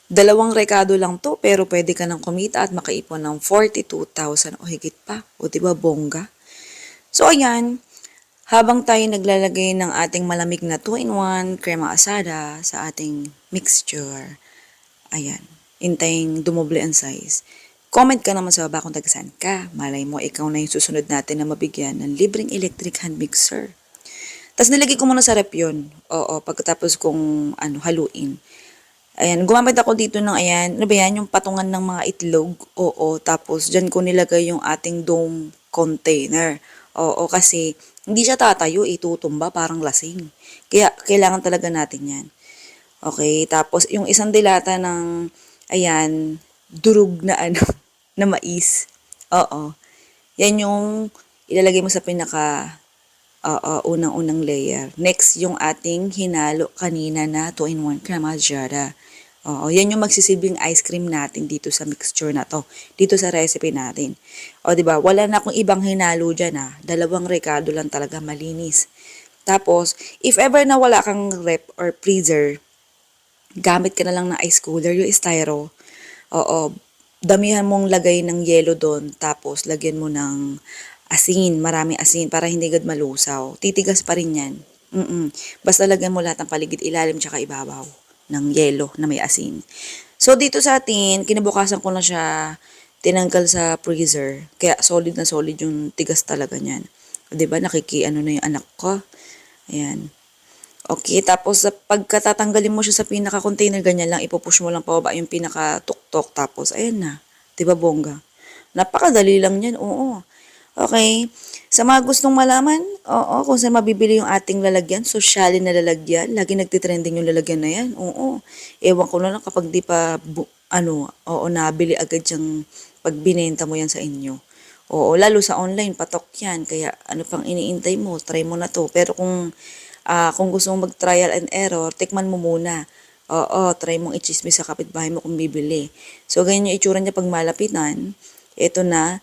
Dalawang rekado lang to, pero pwede ka nang kumita at makaipon ng 42,000 o higit pa. O diba, bongga? So ayan, habang tayo naglalagay ng ating malamig na 2-in-1 crema asada sa ating mixture, ayan, intaying dumoble ang size. Comment ka naman sa baba kung tagasan ka. Malay mo, ikaw na yung susunod natin na mabigyan ng libreng electric hand mixer. Tapos nilagay ko muna sa rep yun. Oo, pagkatapos kong haluin. Ayan, gumamit ako dito ng ayan, ano ba yan, yung patungan ng mga itlog. Oo, tapos dyan ko nilagay yung ating dome container. Oo, kasi hindi siya tatayo, itutumba, parang lasing. Kaya kailangan talaga natin yan. Okay, tapos yung isang dilata ng, ayan, durug na na mais. Oo, yan yung ilalagay mo sa pinaka unang-unang layer. Next, yung ating hinalo kanina na 2-in-1 crema jada. Oo, yan yung magsisilbing ice cream natin dito sa mixture na to. Dito sa recipe natin. O, di ba? Wala na akong ibang hinalo dyan Dalawang rekado lang talaga malinis. Tapos, if ever na wala kang rep or freezer, gamit ka na lang ng ice cooler, yung styro. Oo, damihan mong lagay ng yelo doon, tapos lagyan mo ng asin, maraming asin para hindi agad malusaw. Titigas pa rin yan. Basta lagyan mo lahat ng paligid, ilalim tsaka ibabaw ng yelo na may asin. So dito sa atin, kinabukasan ko na siya tinanggal sa freezer. Kaya solid na solid yung tigas talaga niyan. 'Di ba nakiki-ano na yung anak ko. Ayan. Okay, tapos sa pagkatatanggalin mo siya sa pinaka-container, ganyan lang, ipupush mo lang pababa yung pinaka-tuktok, tapos ayan na. 'Di ba bongga? Napakadali lang yan, oo. Okay, sa mga gustong malaman, oo, kung saan mabibili yung ating lalagyan, sosyalin na lalagyan, lagi nagtitrending yung lalagyan na yan, oo. Ewan ko na lang kapag di pa, oo, nabili agad yung pag binenta mo yan sa inyo. Oo, lalo sa online, patok yan. Kaya ano pang iniintay mo, try mo na to. Pero kung gusto mong mag-trial and error, tikman mo muna. Oo, try mong i-chismis sa kapitbahay mo kung bibili. So, ganyan yung itsura niya pag malapitan. Ito na,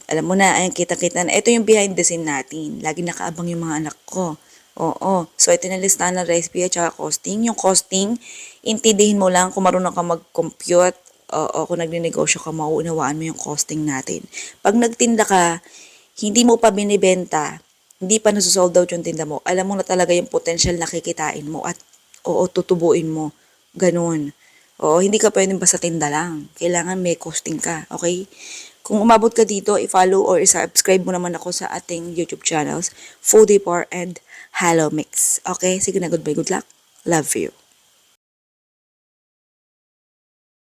alam mo na, ayan, kita-kita na. Ito yung behind the scene natin. Lagi nakaabang yung mga anak ko. Oo. So, ito na listahan ng recipe at saka costing. Yung costing, intindihin mo lang kung marunong ka mag-compute. Oo, kung nagninegosyo ka, mauunawaan mo yung costing natin. Pag nagtinda ka, hindi mo pa binibenta, hindi pa nasusold out yung tinda mo, alam mo na talaga yung potential na kikitain mo at oo, tutubuin mo. Ganun. Oo, hindi ka pwedeng basta tinda lang. Kailangan may costing ka, okay? Kung umabot ka dito, i-follow or i-subscribe mo naman ako sa ating YouTube channels, Foodie Par and Hello Mix. Okay? Sige na, goodbye, good luck. Love you.